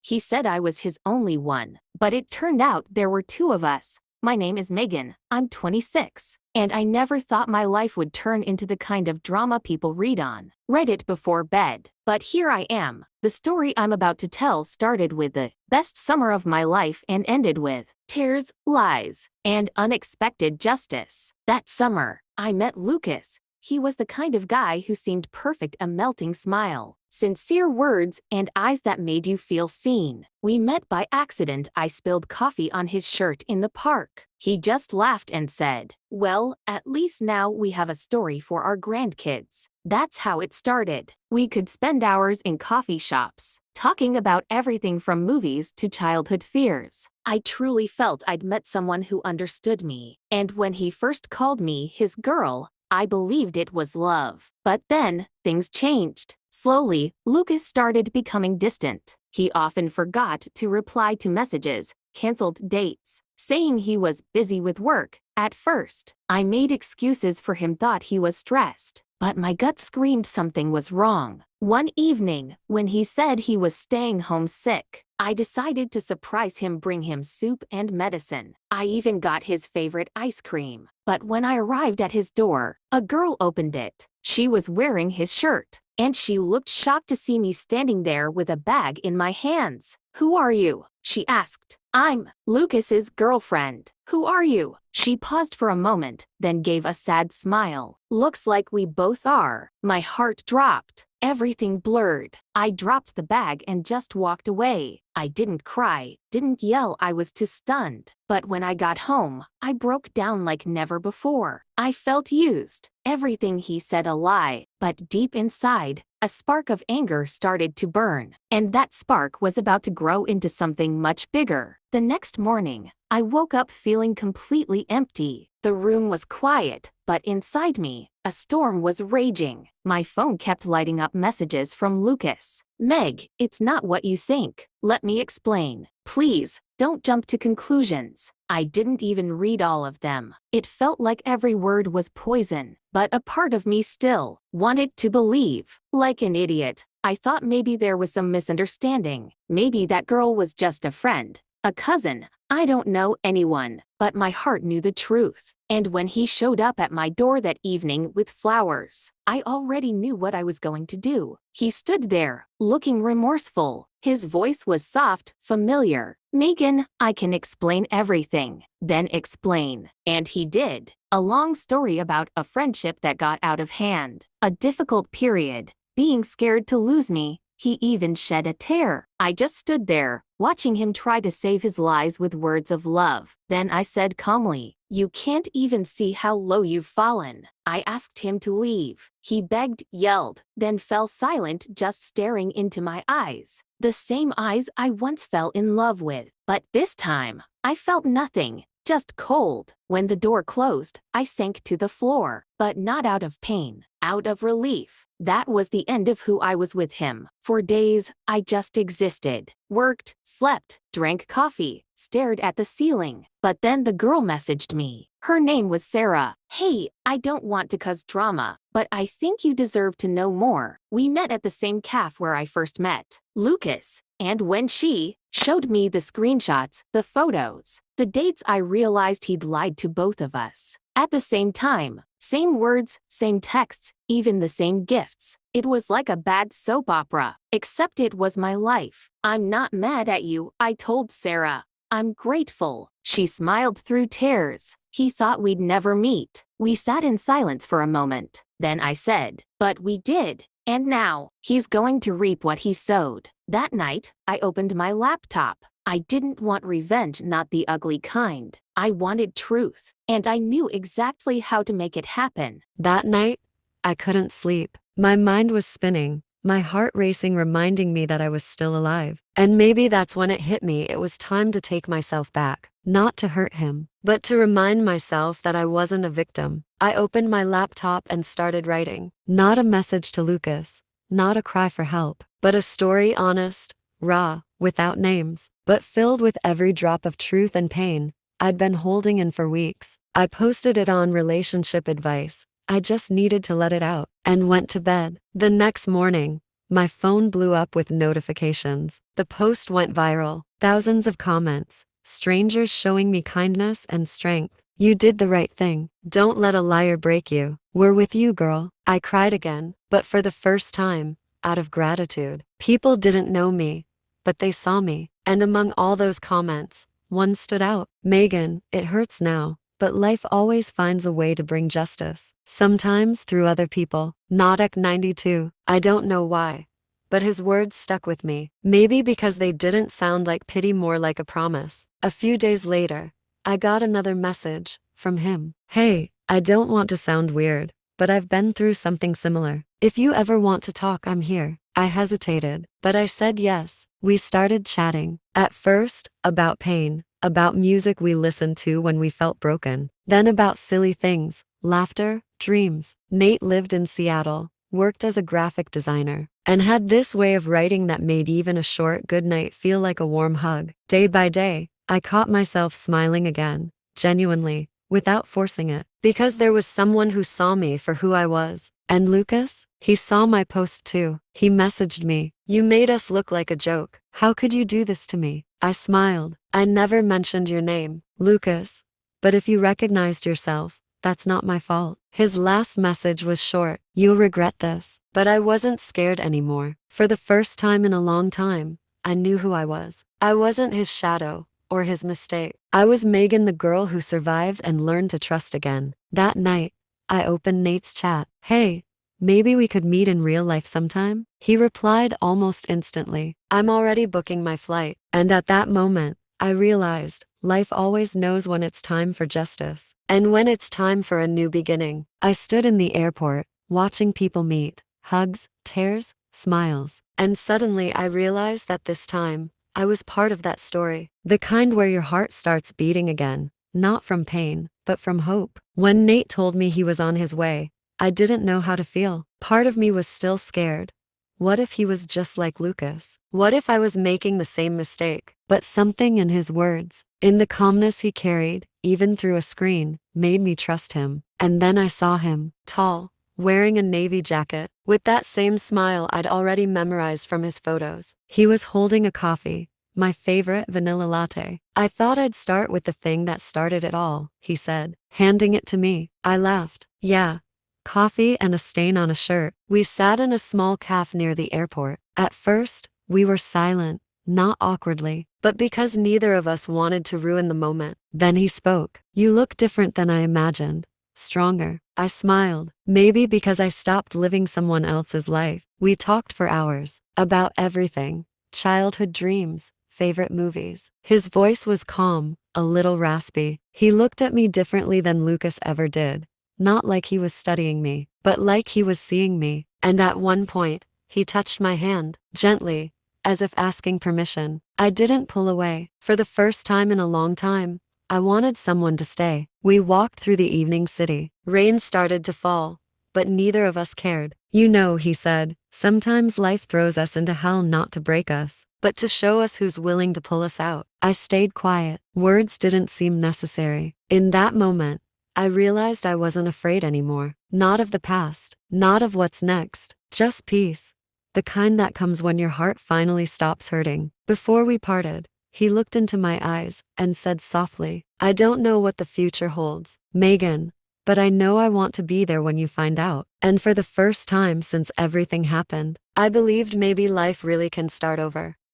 He said I was his only one, but it turned out there were two of us. My name is Megan, I'm 26, and I never thought my life would turn into the kind of drama people read on Reddit before bed. But here I am. The story I'm about to tell started with the best summer of my life and ended with tears, lies, and unexpected justice. That summer, I met Lucas. He was the kind of guy who seemed perfect, a melting smile, sincere words, and eyes that made you feel seen. We met by accident. I spilled coffee on his shirt in the park. He just laughed and said, "Well, at least now we have a story for our grandkids." That's how it started. We could spend hours in coffee shops, talking about everything from movies to childhood fears. I truly felt I'd met someone who understood me. And when he first called me his girl, I believed it was love. But then, things changed. Slowly, Lucas started becoming distant. He often forgot to reply to messages, canceled dates, saying he was busy with work. At first, I made excuses for him, thought he was stressed. But my gut screamed something was wrong. One evening, when he said he was staying home sick, I decided to surprise him, bring him soup and medicine. I even got his favorite ice cream. But when I arrived at his door, a girl opened it. She was wearing his shirt, and she looked shocked to see me standing there with a bag in my hands. "Who are you?" she asked. "I'm Lucas's girlfriend." "Who are you?" She paused for a moment, then gave a sad smile. "Looks like we both are." My heart dropped. Everything blurred. I dropped the bag and just walked away. I didn't cry, didn't yell, I was too stunned. But when I got home, I broke down like never before. I felt used. Everything he said a lie. But deep inside, a spark of anger started to burn. And that spark was about to grow into something much bigger. The next morning, I woke up feeling completely empty. The room was quiet, but inside me, a storm was raging. My phone kept lighting up messages from Lucas. "Meg, it's not what you think. Let me explain. Please, don't jump to conclusions." I didn't even read all of them. It felt like every word was poison, but a part of me still wanted to believe. Like an idiot, I thought maybe there was some misunderstanding. Maybe that girl was just a friend, a cousin. I don't know anyone, but my heart knew the truth. And when he showed up at my door that evening with flowers, I already knew what I was going to do. He stood there, looking remorseful. His voice was soft, familiar. "Megan, I can explain everything." "Then explain." And he did. A long story about a friendship that got out of hand, a difficult period, being scared to lose me. He even shed a tear. I just stood there, watching him try to save his lies with words of love. Then I said calmly, "You can't even see how low you've fallen." I asked him to leave. He begged, yelled, then fell silent, just staring into my eyes. The same eyes I once fell in love with. But this time, I felt nothing. Just cold. When the door closed, I sank to the floor, but not out of pain, out of relief. That was the end of who I was with him. For days, I just existed, worked, slept, drank coffee, stared at the ceiling. But then the girl messaged me. Her name was Sarah. "Hey, I don't want to cause drama, but I think you deserve to know more." We met at the same cafe where I first met Lucas. And when she showed me the screenshots, the photos, the dates, I realized he'd lied to both of us. At the same time, same words, same texts, even the same gifts. It was like a bad soap opera, except it was my life. "I'm not mad at you," I told Sarah. "I'm grateful." She smiled through tears. "He thought we'd never meet." We sat in silence for a moment. Then I said, "But we did. And now, he's going to reap what he sowed." That night, I opened my laptop. I didn't want revenge, not the ugly kind. I wanted truth, and I knew exactly how to make it happen. That night, I couldn't sleep. My mind was spinning, my heart racing, reminding me that I was still alive. And maybe that's when it hit me. It was time to take myself back. Not to hurt him, but to remind myself that I wasn't a victim. I opened my laptop and started writing. Not a message to Lucas, not a cry for help, but a story, honest, raw, without names, but filled with every drop of truth and pain I'd been holding in for weeks. I posted it on relationship advice. I just needed to let it out, and went to bed. The next morning, My phone blew up with notifications. The post went viral. Thousands of comments. Strangers showing me kindness and strength. You did the right thing. Don't let a liar break you. We're with you, girl. I cried again, but for the first time, out of gratitude. People didn't know me, but they saw me. And among all those comments, one stood out. Megan, it hurts now, but life always finds a way to bring justice. Sometimes through other people. Nodek 92. I don't know why, but his words stuck with me. Maybe because they didn't sound like pity, more like a promise. A few days later, I got another message from him. Hey, I don't want to sound weird, but I've been through something similar. If you ever want to talk, I'm here. I hesitated, but I said yes. We started chatting. At first, about pain, about music we listened to when we felt broken, then about silly things, laughter, dreams. Nate lived in Seattle, worked as a graphic designer, and had this way of writing that made even a short goodnight feel like a warm hug. Day by day, I caught myself smiling again, genuinely, without forcing it, because there was someone who saw me for who I was. And Lucas? He saw my post too. He messaged me. You made us look like a joke. How could you do this to me? I smiled. I never mentioned your name, Lucas. But if you recognized yourself, that's not my fault. His last message was short. You'll regret this. But I wasn't scared anymore. For the first time in a long time, I knew who I was. I wasn't his shadow or his mistake. I was Megan, the girl who survived and learned to trust again. That night, I opened Nate's chat. Hey, maybe we could meet in real life sometime? He replied almost instantly. I'm already booking my flight. And at that moment, I realized life always knows when it's time for justice. And when it's time for a new beginning. I stood in the airport, watching people meet. Hugs, tears, smiles. And suddenly I realized that this time, I was part of that story. The kind where your heart starts beating again. Not from pain, but from hope. When Nate told me he was on his way, I didn't know how to feel. Part of me was still scared. What if he was just like Lucas? What if I was making the same mistake? But something in his words, in the calmness he carried, even through a screen, made me trust him. And then I saw him, tall, wearing a navy jacket, with that same smile I'd already memorized from his photos. He was holding a coffee, my favorite vanilla latte. I thought I'd start with the thing that started it all, he said, handing it to me. I laughed. Yeah. Coffee and a stain on a shirt. We sat in a small cafe near the airport. At first, we were silent, not awkwardly, but because neither of us wanted to ruin the moment. Then he spoke. You look different than I imagined. Stronger. I smiled. Maybe because I stopped living someone else's life. We talked for hours. About everything. Childhood dreams. Favorite movies. His voice was calm, a little raspy. He looked at me differently than Lucas ever did. Not like he was studying me, but like he was seeing me. And at one point, he touched my hand, gently, as if asking permission. I didn't pull away. For the first time in a long time, I wanted someone to stay. We walked through the evening city. Rain started to fall, but neither of us cared. You know, he said, sometimes life throws us into hell not to break us, but to show us who's willing to pull us out. I stayed quiet. Words didn't seem necessary. In that moment, I realized I wasn't afraid anymore. Not of the past, not of what's next, just peace. The kind that comes when your heart finally stops hurting. Before we parted, he looked into my eyes and said softly, I don't know what the future holds, Megan, but I know I want to be there when you find out. And for the first time since everything happened, I believed maybe life really can start over.